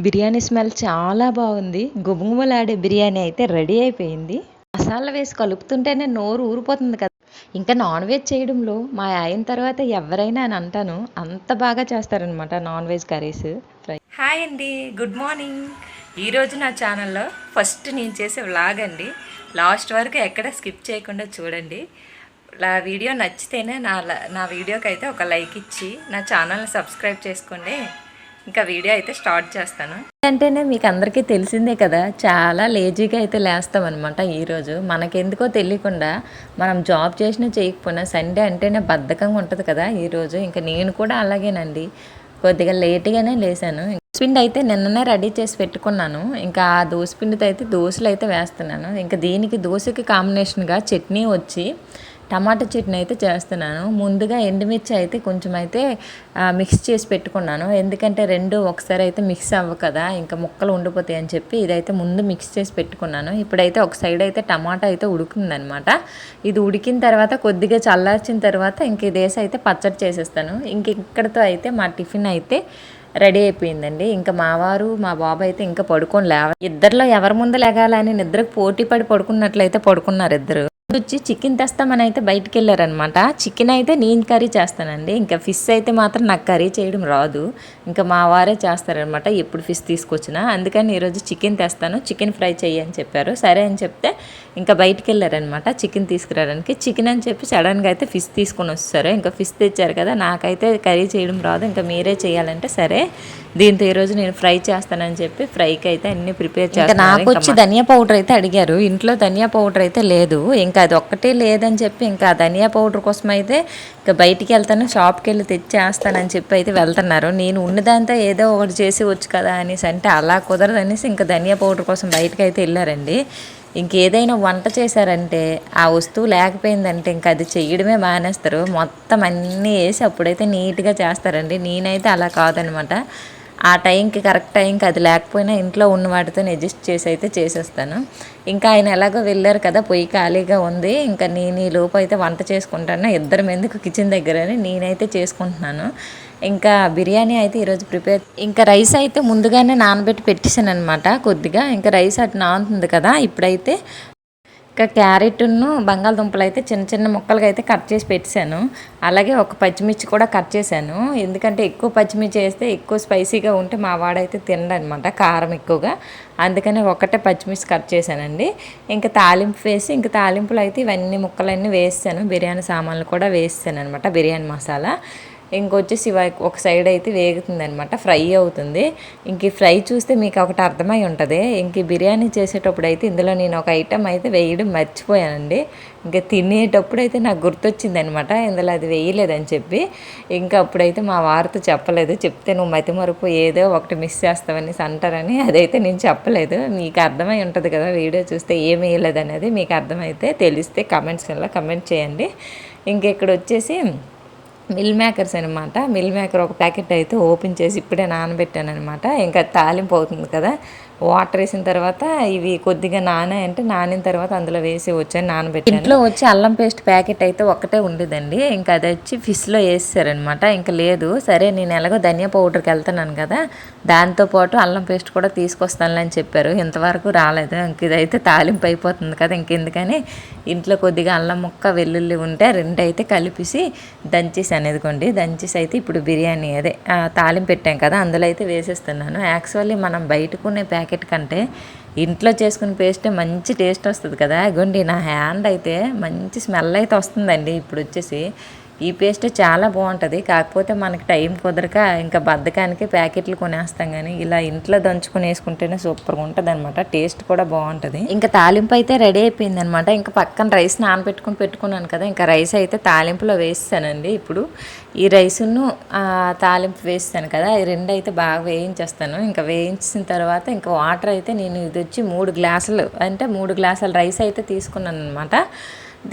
Biryani smell చాలా బాగుంది. గుమగుమలాడే బిర్యానీ అయితే రెడీ అయిపోయింది. మసాలా వేసి కలుపుతుంటేనే నోరు ఊరిపోతుంది కదా! ఇంకా నాన్ వెజ్ చేయడంలో మా ఆయన తర్వాత ఎవరైనా అని అంటాను. అంత బాగా చేస్తారనమాట non veg curries, fry. Hi అండి, గుడ్ మార్నింగ్. ఈరోజు నా ఛానల్లో ఫస్ట్ నేను చేసే వ్లాగ్ అండి. లాస్ట్ వరకు ఎక్కడ స్కిప్ చేయకుండా చూడండి. నా వీడియో నచ్చితేనే నా వీడియోకి అయితే ఒక లైక్ ఇచ్చి నా ఛానల్ని సబ్స్క్రైబ్ చేసుకోండి. ఇంకా వీడియో అయితే స్టార్ట్ చేస్తాను. అంటేనే మీకు అందరికీ తెలిసిందే కదా, చాలా లేజీగా అయితే లేస్తామన్నమాట. ఈరోజు మనకెందుకో తెలియకుండా మనం జాబ్ చేసినా చేయకపోయినా సండే అంటేనే బద్ధకంగా ఉంటుంది కదా. ఈరోజు ఇంకా నేను కూడా అలాగేనండి, కొద్దిగా లేట్గానే లేసాను. పిండి అయితే నిన్ననే రెడీ చేసి పెట్టుకున్నాను. ఇంకా ఆ దోసపిండితో అయితే దోశలు అయితే వేస్తున్నాను. ఇంకా దీనికి దోశకి కాంబినేషన్గా చట్నీ వచ్చి టమాటా చట్నీ అయితే చేస్తున్నాను. ముందుగా ఎండుమిర్చి అయితే కొంచెం అయితే మిక్స్ చేసి పెట్టుకున్నాను, ఎందుకంటే రెండు ఒకసారి అయితే మిక్స్ అవ్వ కదా, ఇంకా ముక్కలు ఉండిపోతాయి అని చెప్పి ఇదైతే ముందు మిక్స్ చేసి పెట్టుకున్నాను. ఇప్పుడైతే ఒక సైడ్ అయితే టమాటా అయితే ఉడుకుందనమాట. ఇది ఉడికిన తర్వాత కొద్దిగా చల్లార్చిన తర్వాత ఇంక ఇదేసి అయితే పచ్చడి చేసేస్తాను. ఇంక ఇక్కడితో అయితే మా టిఫిన్ అయితే రెడీ అయిపోయిందండి. ఇంకా మా వారు మా బాబు అయితే ఇంకా పడుకొని ఇద్దరిలో ఎవరి ముందు లేగాలని నిద్రకు పోటీ పడి పడుకున్నట్లయితే పడుకున్నారు ఇద్దరు. వచ్చి చికెన్ తెస్తామని అయితే బయటికి వెళ్ళారనమాట. చికెన్ అయితే నేను కర్రీ చేస్తానండి, ఇంకా ఫిష్ అయితే మాత్రం నాకు కర్రీ చేయడం రాదు, ఇంకా మా వారే చేస్తారనమాట ఎప్పుడు ఫిష్ తీసుకొచ్చినా. అందుకని ఈరోజు చికెన్ తెస్తాను, చికెన్ ఫ్రై చెయ్యి అని చెప్పారు. సరే అని చెప్తే ఇంకా బయటికి వెళ్ళారనమాట చికెన్ తీసుకురావడానికి. చికెన్ అని చెప్పి సడన్గా అయితే ఫిష్ తీసుకొని వస్తారు. ఇంకా ఫిష్ తెచ్చారు కదా, నాకైతే కర్రీ చేయడం రాదు, ఇంకా మీరే చేయాలంటే సరే దీంతో ఈరోజు నేను ఫ్రై చేస్తానని చెప్పి ఫ్రైకి అయితే అన్ని ప్రిపేర్ చేస్తాను. నాకు వచ్చి ధనియా పౌడర్ అయితే అడిగారు, ఇంట్లో ధనియా పౌడర్ అయితే లేదు, ఇంకా అది ఒక్కటే లేదని చెప్పి ఇంకా ధనియా పౌడర్ కోసం అయితే ఇంకా బయటికి వెళ్తాను, షాప్కి వెళ్ళి తెచ్చేస్తానని చెప్పి అయితే వెళ్తున్నారు. నేను ఉన్నదంతా ఏదో ఒకటి చేసి వచ్చు కదా అనేసి అంటే అలా కుదరదనేసి ఇంకా ధనియా పౌడర్ కోసం బయటకు అయితే వెళ్ళారండి. ఇంకేదైనా వంట చేశారంటే ఆ వస్తువు లేకపోయిందంటే ఇంకా అది చెయ్యడమే మానేస్తారు, మొత్తం అన్నీ వేసి అప్పుడైతే నీట్గా చేస్తారండి. నేనైతే అలా కాదనమాట, ఆ టైంకి కరెక్ట్ టైంకి అది లేకపోయినా ఇంట్లో ఉన్న వాటితో అడ్జస్ట్ చేసి అయితే చేసేస్తాను. ఇంకా ఆయన ఎలాగో వెళ్ళారు కదా, పొయ్యి ఖాళీగా ఉంది, ఇంకా నేను ఈ లోపు అయితే వంట చేసుకుంటాను. ఇద్దరం ఎందుకు కిచెన్ దగ్గరని నేనైతే చేసుకుంటున్నాను. ఇంకా బిర్యానీ అయితే ఈరోజు ఇంకా రైస్ అయితే ముందుగానే నానబెట్టి పెట్టేశాను అనమాట కొద్దిగా. ఇంకా రైస్ అటు నానుతుంది కదా, ఇప్పుడైతే ఇంకా క్యారెట్ను బంగాళదుంపలు అయితే చిన్న చిన్న ముక్కలుగా అయితే కట్ చేసి పెట్టాను. అలాగే ఒక పచ్చిమిర్చి కూడా కట్ చేశాను, ఎందుకంటే ఎక్కువ పచ్చిమిర్చి వేస్తే ఎక్కువ స్పైసీగా ఉంటే మా వాడైతే తినడనమాట కారం ఎక్కువగా, అందుకని ఒకటే పచ్చిమిర్చి కట్ చేశానండి. ఇంకా తాలింపు వేసి ఇంకా తాలింపులు అయితే ఇవన్నీ ముక్కలన్నీ వేసాను, బిర్యానీ సామాన్లు కూడా వేసాను అనమాట, బిర్యానీ మసాలా. ఇంకొచ్చేసి ఒక సైడ్ అయితే వేగుతుంది అనమాట, ఫ్రై అవుతుంది. ఇంక ఈ ఫ్రై చూస్తే మీకు ఒకటి అర్థమై ఉంటుంది. ఇంక బిర్యానీ చేసేటప్పుడు అయితే ఇందులో నేను ఒక ఐటెం అయితే వేయడం మర్చిపోయానండి. ఇంకా తినేటప్పుడు అయితే నాకు గుర్తొచ్చింది అనమాట, ఇందులో అది వేయలేదని చెప్పి. ఇంకా అప్పుడైతే మా వారితో చెప్పలేదు, చెప్తే నువ్వు మతిమరుపు ఏదో ఒకటి మిస్ చేస్తావని అంటారని అదైతే నేను చెప్పలేదు. మీకు అర్థమై ఉంటుంది కదా వీడియో చూస్తే ఏం వేయలేదు అనేది, మీకు అర్థమైతే తెలిస్తే కమెంట్స్లో కమెంట్ చేయండి. ఇంకెక్కడ వచ్చేసి మిల్ మేకర్స్ అనమాట, మిల్ మేకర్ ఒక ప్యాకెట్ అయితే ఓపెన్ చేసి ఇప్పుడే నానబెట్టాను అనమాట. ఇంకా తాలింపు అవుతుంది కదా, వాటర్ వేసిన తర్వాత ఇవి కొద్దిగా నానాయంటే నానిన తర్వాత అందులో వేసి వచ్చాను, నానబెట్టాను. ఇంట్లో వచ్చి అల్లం పేస్ట్ ప్యాకెట్ అయితే ఒక్కటే ఉండేదండి, ఇంకా అది వచ్చి ఫిష్లో వేసారనమాట. ఇంకా లేదు, సరే నేను ఎలాగో ధనియా పౌడర్కి వెళ్తున్నాను కదా, దాంతోపాటు అల్లం పేస్ట్ కూడా తీసుకొస్తాను అని చెప్పారు, ఇంతవరకు రాలేదు. ఇంక ఇదైతే తాలింపు అయిపోతుంది కదా, ఇంకెందుకని ఇంట్లో కొద్దిగా అల్లం ముక్క వెల్లుల్లి ఉంటే రెండు అయితే కలిపేసి దంచేసాను. ఇదిగోండి దంచేసి అయితే ఇప్పుడు బిర్యానీ అదే తాలింపు పెట్టాం కదా అందులో అయితే వేసేస్తున్నాను. యాక్చువల్లీ మనం బయటకునే ప్యాకెట్ కంటే ఇంట్లో చేసుకునే పేస్టే మంచి టేస్ట్ వస్తుంది కదా. ఇగోండి నా హ్యాండ్ అయితే మంచి స్మెల్ అయితే వస్తుందండి. ఇప్పుడు వచ్చేసి ఈ పేస్ట్ చాలా బాగుంటుంది, కాకపోతే మనకి టైం కుదరక ఇంకా బద్ధకానికి ప్యాకెట్లు కొనేస్తాం, కానీ ఇలా ఇంట్లో దంచుకొని వేసుకుంటేనే సూపర్గా ఉంటుంది అనమాట, టేస్ట్ కూడా బాగుంటుంది. ఇంకా తాలింపు అయితే రెడీ అయిపోయింది అనమాట. ఇంకా పక్కన రైస్ పెట్టుకున్నాను కదా, ఇంకా రైస్ అయితే తాలింపులో వేస్తానండి. ఇప్పుడు ఈ రైసును తాలింపు వేస్తాను కదా, ఈ రెండు అయితే బాగా వేయించేస్తాను. ఇంకా వేయించిన తర్వాత ఇంకా వాటర్ అయితే నేను ఇది వచ్చి 3 గ్లాసులు అంటే 3 గ్లాసుల రైస్ అయితే తీసుకున్నాను అనమాట.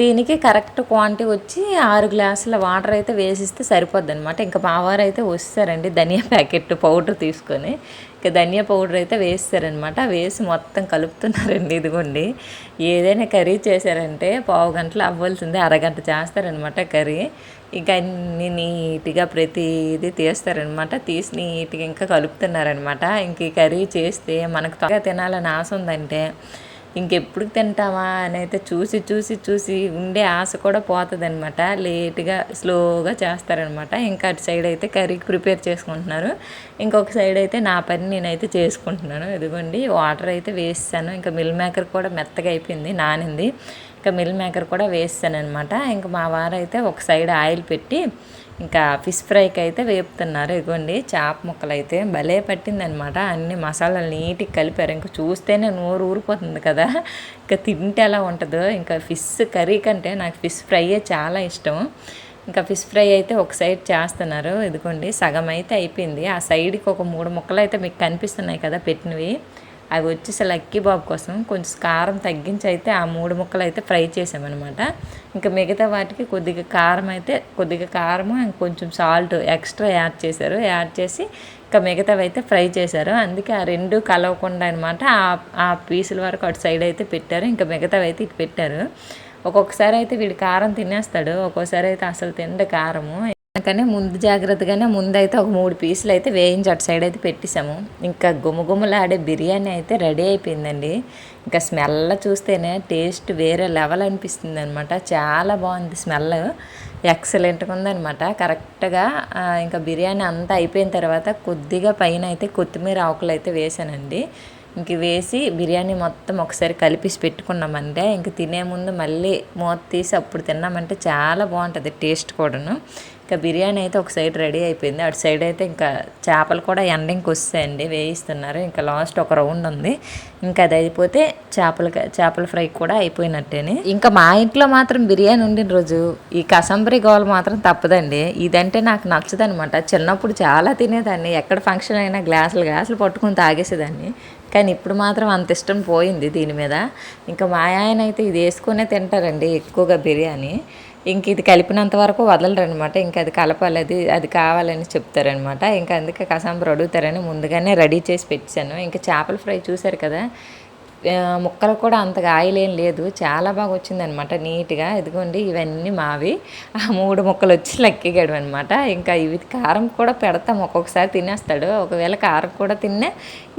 దీనికి కరెక్ట్ క్వాంటిటీ వచ్చి 6 గ్లాసుల వాటర్ అయితే వేసిస్తే సరిపోద్ది అనమాట. ఇంకా మావారు అయితే వస్తారండి ధనియా ప్యాకెట్ పౌడర్ తీసుకొని, ఇంకా ధనియా పౌడర్ అయితే వేస్తారనమాట. వేసి మొత్తం కలుపుతున్నారండి. ఇదిగోండి, ఏదైనా కర్రీ చేశారంటే పావు గంటలో అవ్వాల్సిందే, అరగంట చేస్తారనమాట కర్రీ. ఇంకా అన్నీ నీట్గా ప్రతిదీ తీస్తారనమాట. తీసి నీట్గా ఇంకా కలుపుతున్నారనమాట. ఇంక ఈ కర్రీ చేస్తే మనకు త్వరగా తినాలని ఆశ ఉందంటే ఇంకెప్పుడు తింటామా అని అయితే చూసి చూసి చూసి ఉండే ఆశ కూడా పోతుంది అనమాట. లేట్గా స్లోగా చేస్తారనమాట. ఇంకా అటు సైడ్ అయితే కర్రీకి ప్రిపేర్ చేసుకుంటున్నారు, ఇంకొక సైడ్ అయితే నా పని నేనైతే చేసుకుంటున్నాను. ఇదిగోండి వాటర్ అయితే వేసాను. ఇంకా మిల్ మేకర్ కూడా మెత్తగా అయిపోయింది, నానింది. ఇంకా మిల్ మేకర్ కూడా వేసాను అనమాట. ఇంకా మా వారు అయితే ఒక సైడ్ ఆయిల్ పెట్టి ఇంకా ఫిష్ ఫ్రైకి అయితే వేపుతున్నారు. ఇదిగోండి చేప ముక్కలు అయితే భలే పట్టిందనమాట. అన్ని మసాలాలు నీట్గా కలిపారు. ఇంకా చూస్తేనే నోరు ఊరిపోతుంది కదా, ఇంకా తింటే ఎలా ఉంటుందో. ఇంకా ఫిష్ కర్రీ కంటే నాకు ఫిష్ ఫ్రైయే చాలా ఇష్టం. ఇంకా ఫిష్ ఫ్రై అయితే ఒక సైడ్ చేస్తున్నారు. ఇదిగోండి సగం అయితే అయిపోయింది. ఆ సైడ్కి ఒక 3 ముక్కలు అయితే మీకు కనిపిస్తున్నాయి కదా పెట్టినవి, అవి వచ్చేసి లక్కీ బాబు కోసం కొంచెం కారం తగ్గించి అయితే ఆ 3 ముక్కలు అయితే ఫ్రై చేసామన్నమాట. ఇంకా మిగతా వాటికి కొద్దిగా కారం అయితే కొద్దిగా కారము ఇంకొంచెం సాల్ట్ ఎక్స్ట్రా యాడ్ చేశారు. యాడ్ చేసి ఇంకా మిగతావి అయితే ఫ్రై చేశారు. అందుకే ఆ రెండు కలవకుండా అనమాట ఆ పీసుల వరకు అటు సైడ్ అయితే పెట్టారు. ఇంకా మిగతావి అయితే ఇటు పెట్టారు. ఒక్కొక్కసారి అయితే వీడు కారం తినేస్తాడు, ఒక్కోసారి అయితే అసలు తిండే కారము. అందుకనే ముందు జాగ్రత్తగానే ముందైతే ఒక 3 పీసులు అయితే వేయించి అటు సైడ్ అయితే పెట్టేసాము. ఇంకా గుమగుమలాడే బిర్యానీ అయితే రెడీ అయిపోయిందండి. ఇంకా స్మెల్ చూస్తేనే టేస్ట్ వేరే లెవెల్ అనిపిస్తుంది అనమాట. చాలా బాగుంది స్మెల్, ఎక్సలెంట్గా ఉందనమాట. కరెక్ట్గా ఇంకా బిర్యానీ అంతా అయిపోయిన తర్వాత కొద్దిగా పైన అయితే కొత్తిమీర ఆకులు అయితే వేసానండి. ఇంక వేసి బిర్యానీ మొత్తం ఒకసారి కలిపేసి పెట్టుకున్నామంటే ఇంక తినే ముందు మళ్ళీ మూత తీసి అప్పుడు తిన్నామంటే చాలా బాగుంటుంది టేస్ట్ కూడాను. ఇంకా బిర్యానీ అయితే ఒక సైడ్ రెడీ అయిపోయింది. అటు సైడ్ అయితే ఇంకా చేపలు కూడా ఎండింగ్కి వస్తాయండి, వేయిస్తున్నారు. ఇంకా లాస్ట్ ఒక రౌండ్ ఉంది, ఇంకా అది అయిపోతే చేపల ఫ్రై కూడా అయిపోయినట్టేనే. ఇంకా మా ఇంట్లో మాత్రం బిర్యానీ ఉండిన రోజు ఈ కసంబరి గోల మాత్రం తప్పదండి. ఇదంటే నాకు నచ్చదనమాట. చిన్నప్పుడు చాలా తినేదాన్ని, ఎక్కడ ఫంక్షన్ అయినా గ్లాసులు పట్టుకుని తాగేసేదాన్ని. కానీ ఇప్పుడు మాత్రం అంత ఇష్టం పోయింది దీని మీద. ఇంకా మా ఆయన అయితే ఇది వేసుకునే తింటారండి ఎక్కువగా బిర్యానీ. ఇంక ఇది కలిపినంత వరకు వదలరనమాట. ఇంకా అది కలపాలి, అది కావాలని చెప్తారనమాట. ఇంకా అందుకే కసాంబర్ అడుగుతారని ముందుగానే రెడీ చేసి పెట్టాను. ఇంకా చేపల ఫ్రై చూశారు కదా, ముక్కలు కూడా అంతగా ఆయిల్ ఏం లేదు, చాలా బాగా వచ్చిందనమాట నీట్గా. ఇదిగోండి ఇవన్నీ మావి. ఆ 3 ముక్కలు వచ్చి లక్కీగాడు అనమాట. ఇంకా ఇవి కారం కూడా పెడతాం, ఒక్కొక్కసారి తినేస్తాడు. ఒకవేళ కారం కూడా తిన్నా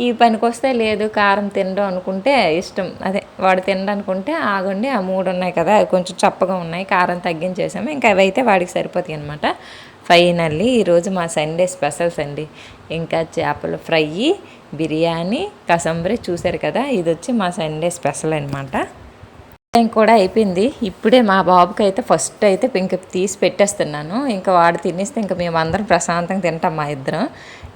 ఈ పనికి వస్తే, లేదు కారం తినడం అనుకుంటే ఇష్టం, అదే వాడు తినడనుకుంటే ఆగండి ఆ 3 ఉన్నాయి కదా అవి కొంచెం చప్పగా ఉన్నాయి, కారం తగ్గించేసాము. ఇంకా అవి అయితే వాడికి సరిపోతాయి అనమాట. ఫైనల్లీ ఈరోజు మా సండే స్పెషల్స్ అండి. ఇంకా చేపల ఫ్రై, బిర్యానీ, కసంబరి చూశారు కదా, ఇది వచ్చి మా సండే స్పెషల్ అనమాట. టైం కూడా అయిపోయింది. ఇప్పుడే మా బాబుకి అయితే ఫస్ట్ అయితే ఇంక తీసి పెట్టేస్తున్నాను. ఇంకా వాడు తినేస్తే ఇంకా మేమందరం ప్రశాంతంగా తింటాం మా ఇద్దరం.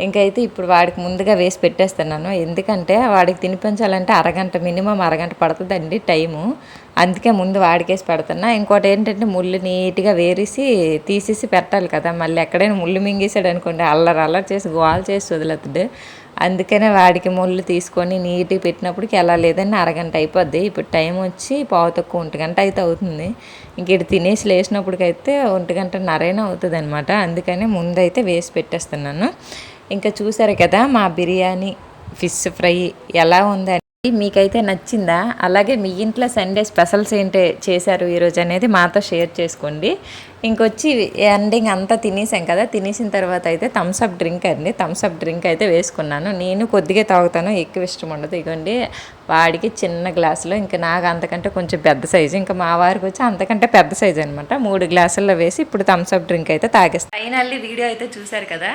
ఇంకైతే ఇప్పుడు వాడికి ముందుగా వేసి పెట్టేస్తున్నాను. ఎందుకంటే వాడికి తినిపించాలంటే మినిమం అరగంట పడుతుందండి టైము. అందుకే ముందు వాడికేసి పెడుతున్నా. ఇంకోటి ఏంటంటే ముళ్ళు నీట్గా తీసేసి పెట్టాలి కదా, మళ్ళీ ఎక్కడైనా ముళ్ళు మింగేసాడు అనుకోండి అల్లరి చేసి గోల్ చేసి వదులుతాడు. అందుకనే వాడికి ముళ్ళు తీసుకొని నీట్గా పెట్టినప్పటికి ఎలా లేదని అరగంట అయిపోద్ది. ఇప్పుడు టైం వచ్చి 1:15 అయితే అవుతుంది. ఇంక ఇటు తినేసి లేచినప్పటికైతే 1:30 అవుతుంది అనమాట. అందుకని ముందైతే వేసి పెట్టేస్తున్నాను. ఇంకా చూసారు కదా మా బిర్యానీ, ఫిష్ ఫ్రై ఎలా ఉందని, మీకైతే నచ్చిందా? అలాగే మీ ఇంట్లో సండే స్పెషల్స్ ఏంటి చేశారు ఈరోజు అనేది మాతో షేర్ చేసుకోండి. ఇంకొచ్చి ఎండింగ్ అంతా తినేసాం కదా, తినేసిన తర్వాత అయితే థమ్స్అప్ డ్రింక్ అయితే వేసుకున్నాను. నేను కొద్దిగా తాగుతాను, ఎక్కువ ఇష్టం ఉండదు. ఇగోండి వాడికి చిన్న గ్లాసులో, ఇంకా నాకు అంతకంటే కొంచెం పెద్ద సైజు, ఇంకా మా వారికి వచ్చి అంతకంటే పెద్ద సైజు అనమాట. 3 గ్లాసుల్లో వేసి ఇప్పుడు థమ్స్అప్ డ్రింక్ అయితే తాగేస్తాను. ఫైనల్లీ వీడియో అయితే చూశారు కదా,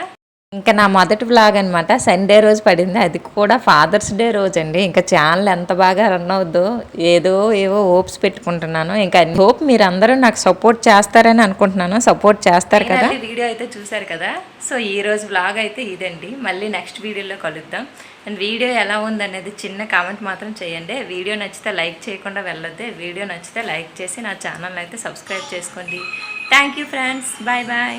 ఇంకా నా మొదటి వ్లాగ్ అనమాట. సండే రోజు పడింది, అది కూడా ఫాదర్స్ డే రోజు అండి. ఇంకా ఛానల్ ఎంత బాగా రన్ అవుద్దో ఏవో హోప్స్ పెట్టుకుంటున్నాను. ఇంకా హోప్ మీరు అందరూ నాకు సపోర్ట్ చేస్తారని అనుకుంటున్నాను. సపోర్ట్ చేస్తారు కదా. వీడియో అయితే చూశారు కదా. సో ఈ రోజు వ్లాగ్ అయితే ఇదండి. మళ్ళీ నెక్స్ట్ వీడియోలో కలుద్దాం. అండ్ వీడియో ఎలా ఉందనేది చిన్న కామెంట్ మాత్రం చేయండి. వీడియో నచ్చితే లైక్ చేయకుండా వెళ్ళొద్దే. వీడియో నచ్చితే లైక్ చేసి నా ఛానల్ అయితే సబ్స్క్రైబ్ చేసుకోండి. Thank you friends, bye bye.